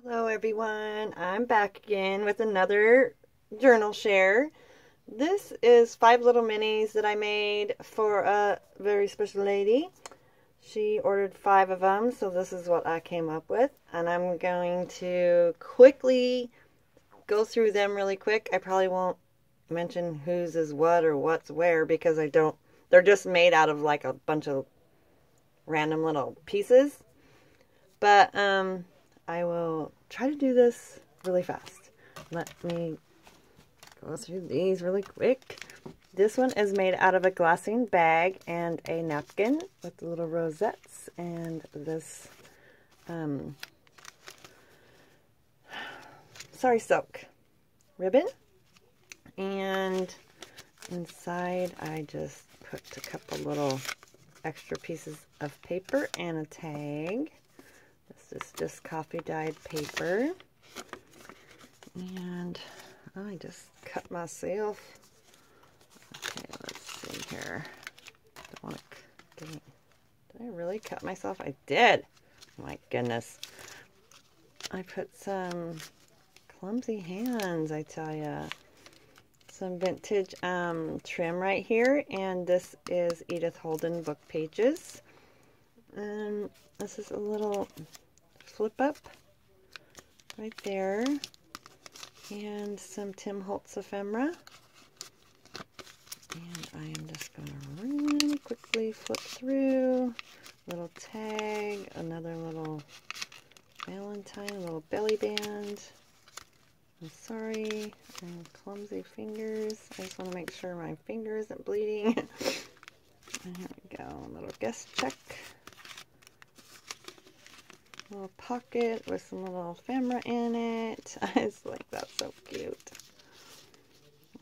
Hello everyone, I'm back again with another journal share. This is 5 little minis that I made for a very special lady. She ordered 5 of them, so this is what I came up with. And I'm going to quickly go through them really quick. I probably won't mention whose is what or what's where because they're just made out of like a bunch of random little pieces. But I will try to do this really fast. Let me go through these really quick. This one is made out of a glassine bag and a napkin with little rosettes and this Sari Silk ribbon. And inside I just put a couple little extra pieces of paper and a tag. This is just coffee dyed paper. And I just cut myself. Okay, let's see here. Don't want to did I really cut myself? I did. Oh my goodness. I put some clumsy hands, I tell ya. Some vintage trim right here, and this is Edith Holden book pages. And this is a little flip up right there, and some Tim Holtz ephemera. And I am just going to really quickly flip through. Little tag, another little Valentine, a little belly band. I'm sorry, and clumsy fingers. I just want to make sure my finger isn't bleeding. And here we go, a little guest check. A little pocket with some little ephemera in it. I just like that's so cute.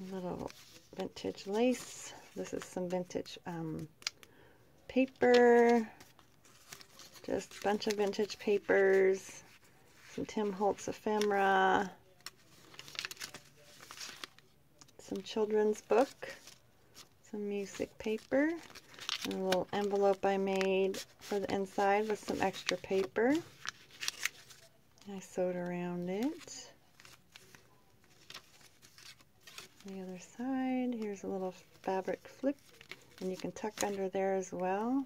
A little vintage lace. This is some vintage paper. Just a bunch of vintage papers. Some Tim Holtz ephemera. Some children's book. Some music paper. And a little envelope I made for the inside with some extra paper. I sewed around it. The other side, here's a little fabric flip, and you can tuck under there as well.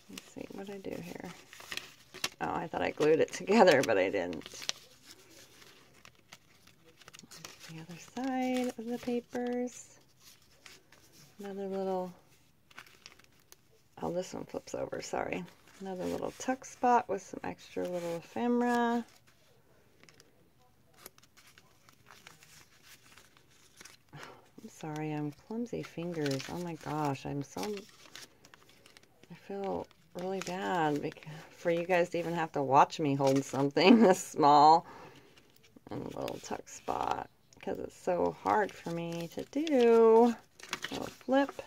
Let's see, what did I do here? Oh, I thought I glued it together, but I didn't. The other side of the papers. Another little, oh, this one flips over, sorry. Another little tuck spot with some extra little ephemera. I'm sorry, I'm clumsy fingers. Oh my gosh, I feel really bad for you guys to even have to watch me hold something this small. And a little tuck spot, because it's so hard for me to do. A little flip.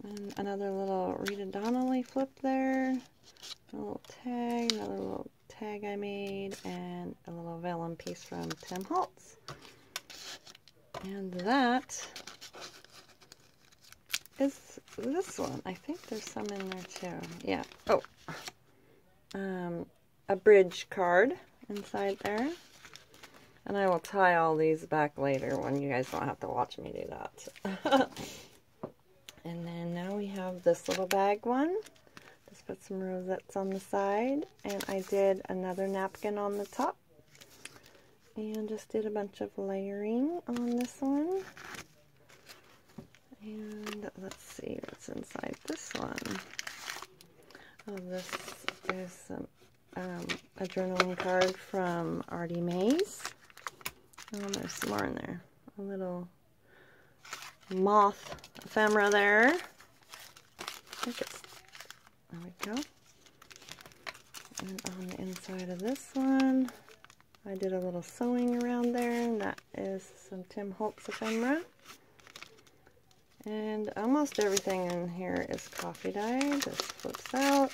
And another little Rita Donnelly flip there. A little tag, another little tag I made, and a little vellum piece from Tim Holtz. And that is this one. I think there's some in there too. Yeah. Oh. A bridge card inside there. And I will tie all these back later when you guys don't have to watch me do that. And then now we have this little bag one. Just put some rosettes on the side. And I did another napkin on the top. And just did a bunch of layering on this one. And let's see what's inside this one. Oh, this is some, a journaling card from Artie Mays. Oh, there's some more in there. A little moth ephemera there. I think it's, there we go. And on the inside of this one, I did a little sewing around there, and that is some Tim Holtz ephemera. And almost everything in here is coffee dyed. This flips out.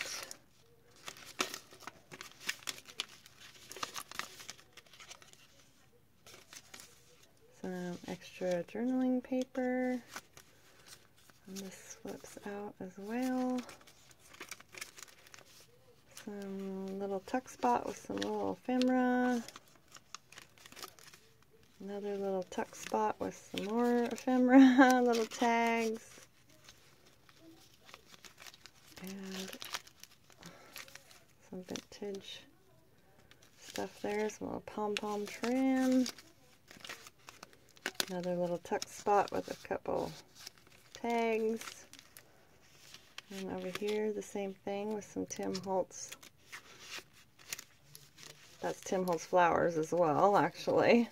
Some extra journaling paper. And this flips out as well. Some little little tuck spot with some little ephemera. Another little tuck spot with some more ephemera, little tags. And some vintage stuff there, some little pom-pom trim. Another little tuck spot with a couple tags. And over here, the same thing with some Tim Holtz. That's Tim Holtz flowers as well, actually.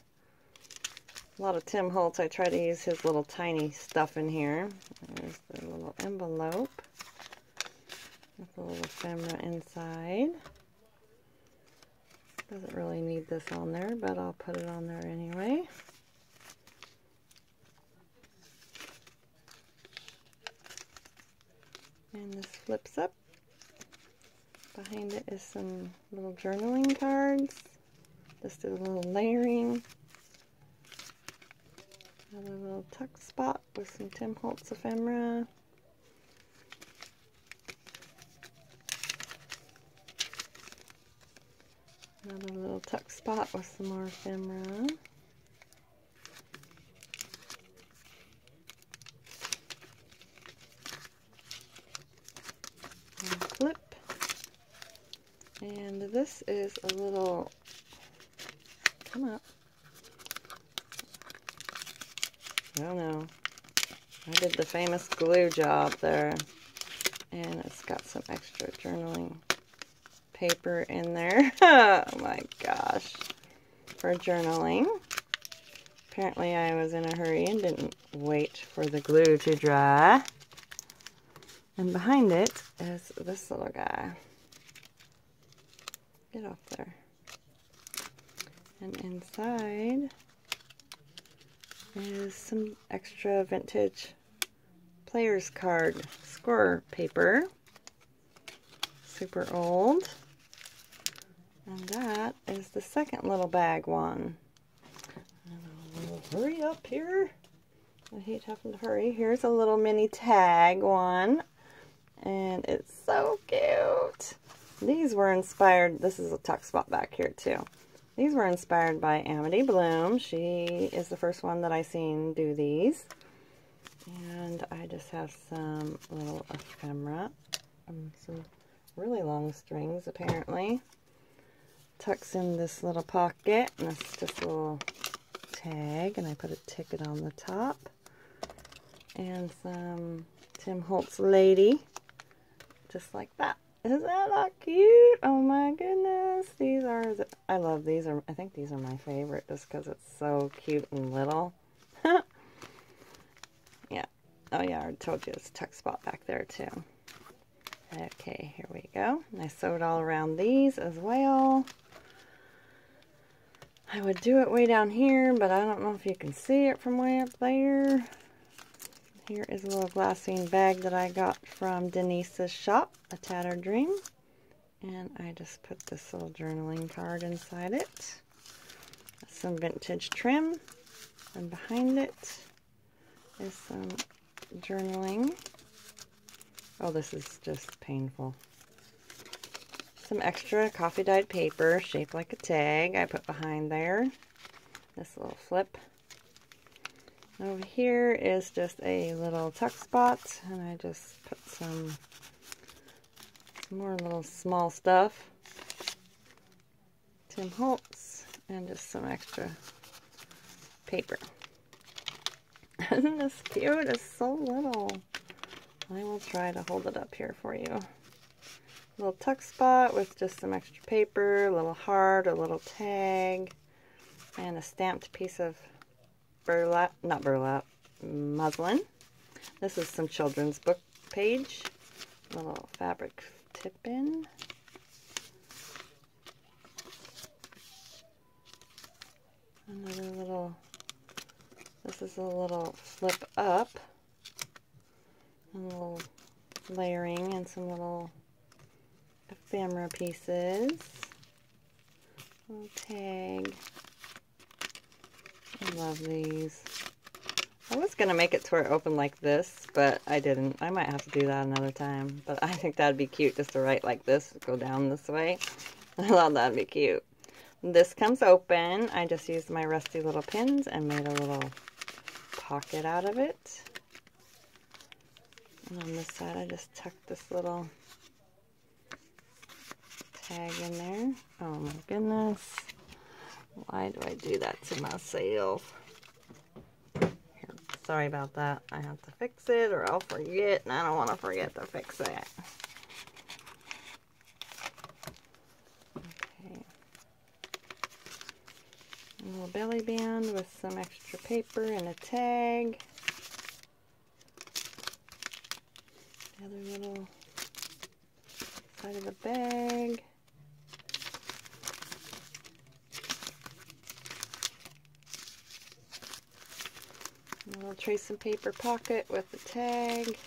A lot of Tim Holtz, I try to use his little tiny stuff in here. There's the little envelope with a little ephemera inside. Doesn't really need this on there, but I'll put it on there anyway. And this flips up. Behind it is some little journaling cards. Just a little layering. Another little tuck spot with some Tim Holtz ephemera. Another little tuck spot with some more ephemera. And flip. And this is a little, come up. I don't know. I did the famous glue job there. And it's got some extra journaling paper in there. Oh my gosh. For journaling. Apparently I was in a hurry and didn't wait for the glue to dry. And behind it is this little guy. Get off there. And inside is some extra vintage player's card score paper. Super old. And that is the second little bag one. And I'll hurry up here. I hate having to hurry. Here's a little mini tag one. And it's so cute. These were inspired, this is a tuck spot back here too. These were inspired by Amity Bloom. She is the first one that I seen do these. And I just have some little ephemera. Some really long strings apparently. Tucks in this little pocket. And it's just a little tag. And I put a ticket on the top. And some Tim Holtz Lady. Just like that. Isn't that not cute? Oh my goodness. These are, I love these. I think these are my favorite just because it's so cute and little. Yeah. Oh yeah, I told you it's a tuck spot back there too. Okay, here we go. And I sewed all around these as well. I would do it way down here, but I don't know if you can see it from way up there. Here is a little glassine bag that I got from Denise's shop, A Tattered Dream. And I just put this little journaling card inside it. Some vintage trim. And behind it is some journaling. Oh, this is just painful. Some extra coffee dyed paper shaped like a tag I put behind there. This little flip. Over here is just a little tuck spot, and I just put some more little small stuff. Tim Holtz, and just some extra paper. Isn't this cute? It's so little. I will try to hold it up here for you. A little tuck spot with just some extra paper, a little heart, a little tag, and a stamped piece of burlap, not burlap, muslin. This is some children's book page. Little fabric tip in. Another little, this is a little flip up. A little layering and some little ephemera pieces. Little tag. I love these. I was going to make it to where it opened like this, but I didn't. I might have to do that another time. But I think that'd be cute just to write like this, go down this way. I thought that'd be cute. This comes open. I just used my rusty little pins and made a little pocket out of it. And on this side, I just tucked this little tag in there. Oh my goodness. Why do I do that to myself? Here, sorry about that. I have to fix it or I'll forget, and I don't want to forget to fix it. Okay. A little belly band with some extra paper and a tag. The other little side of the bag. A little trace and paper pocket with the tag.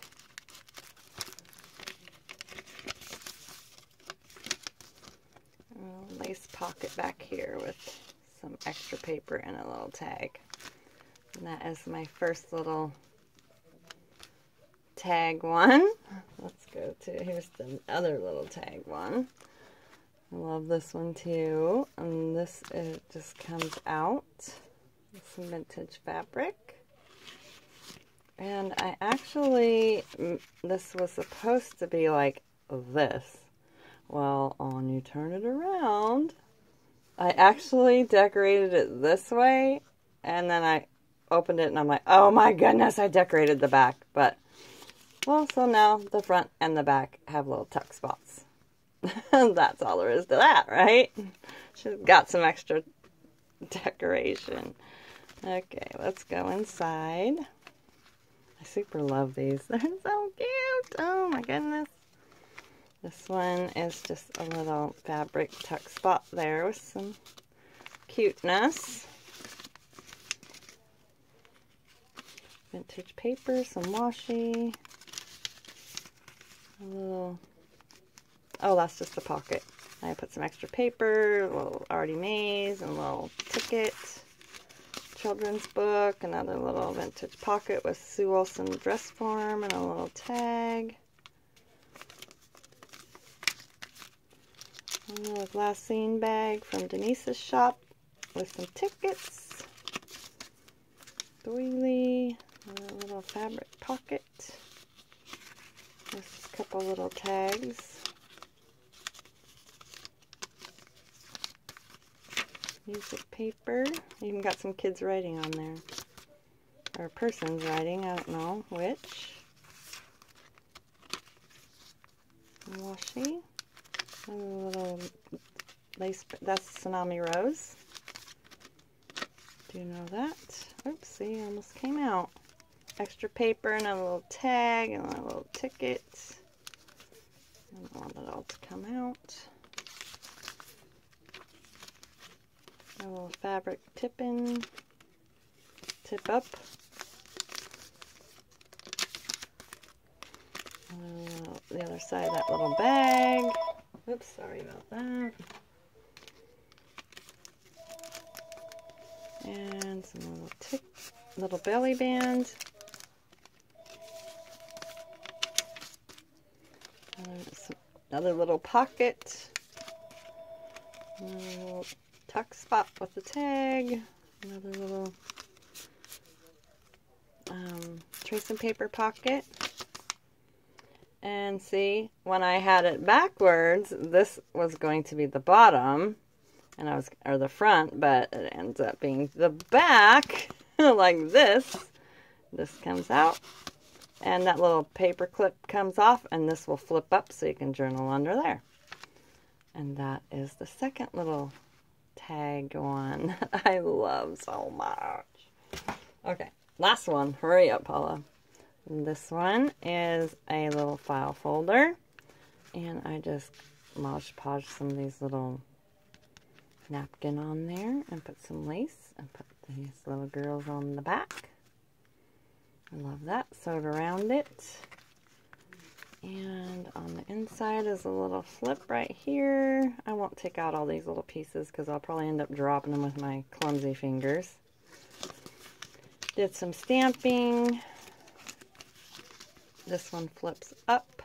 A little lace pocket back here with some extra paper and a little tag. And that is my first little tag one. Let's go to, here's the other little tag one. I love this one too. And this, it just comes out with some vintage fabric. And I actually, this was supposed to be like this. Well, when you turn it around, I actually decorated it this way. And then I opened it and I'm like, oh my goodness, I decorated the back. But, well, so now the front and the back have little tuck spots. That's all there is to that, right? She's got some extra decoration. Okay, let's go inside. I super love these. They're so cute. Oh my goodness. This one is just a little fabric tuck spot there with some cuteness. Vintage paper, some washi. A little, oh, that's just a pocket. I put some extra paper, a little Artie Mays, and a little ticket. Children's book, another little vintage pocket with Sue Olson dress form, and a little tag. A little glassine bag from Denise's shop with some tickets. Doily, a little fabric pocket with a couple little tags. Music paper. Even got some kids writing on there. Or a person's writing, I don't know which. Washi. A little lace, that's Tsunami Rose. Do you know that? Oops, see, almost came out. Extra paper and a little tag and a little ticket. I don't want it all to come out. A little fabric tip up. The other side of that little bag. Oops, sorry about that. And some little belly band. Another little pocket. A little tuck spot with the tag. Another little trace and paper pocket. And see, when I had it backwards, this was going to be the bottom, and or the front, but it ends up being the back, like this. This comes out, and that little paper clip comes off, and this will flip up so you can journal under there. And that is the second little tag one that I love so much. Okay, last one. Hurry up, Paula. This one is a little file folder, and I just Mod Podge some of these little napkin on there and put some lace and put these little girls on the back. I love that. Sewed around it. And on the inside is a little flip right here. I won't take out all these little pieces because I'll probably end up dropping them with my clumsy fingers. Did some stamping. This one flips up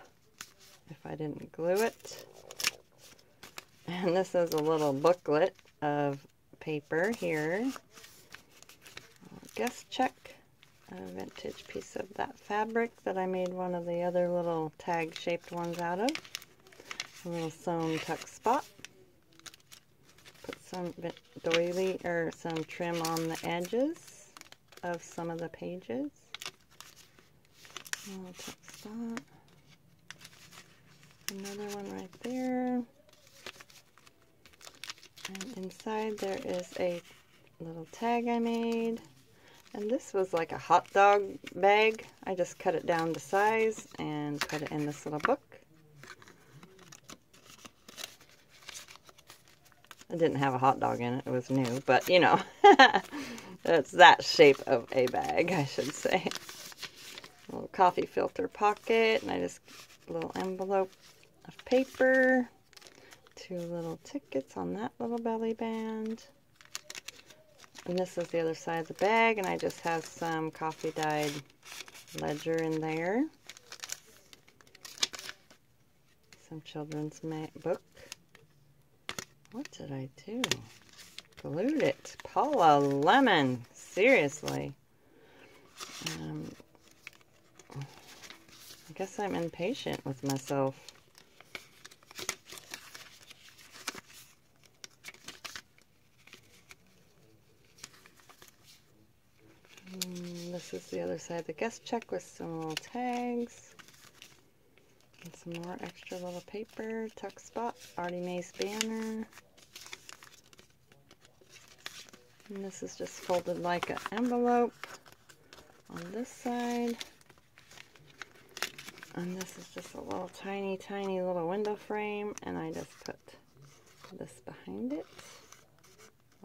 if I didn't glue it. And this is a little booklet of paper here. Guess check. A vintage piece of that fabric that I made one of the other little tag shaped ones out of. A little sewn tuck spot. Put some doily or some trim on the edges of some of the pages. A little tuck spot. Another one right there. And inside there is a little tag I made. And this was like a hot dog bag. I just cut it down to size and put it in this little book. It didn't have a hot dog in it. It was new, but you know, it's that shape of a bag, I should say. A little coffee filter pocket, and I just a little envelope of paper. 2 little tickets on that little belly band. And this is the other side of the bag, and I just have some coffee dyed ledger in there. Some children's book. What did I do? Glued it. Paula Lemon. Seriously. I guess I'm impatient with myself. This is the other side of the guest check with some little tags. And some more extra little paper. Tuck spot. Artie Mae's banner. And this is just folded like an envelope on this side. And this is just a little tiny little window frame. And I just put this behind it.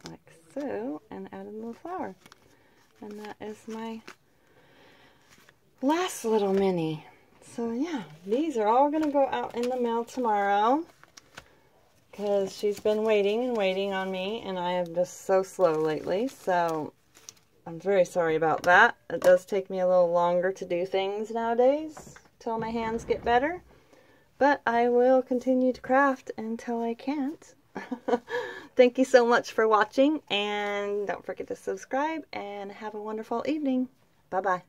Like so. And added a little flower. And that is my last little mini. So yeah, these are all going to go out in the mail tomorrow. Because she's been waiting and waiting on me. And I am just so slow lately. So I'm very sorry about that. It does take me a little longer to do things nowadays. Till my hands get better. But I will continue to craft until I can't. Thank you so much for watching, and don't forget to subscribe, and have a wonderful evening. Bye-bye.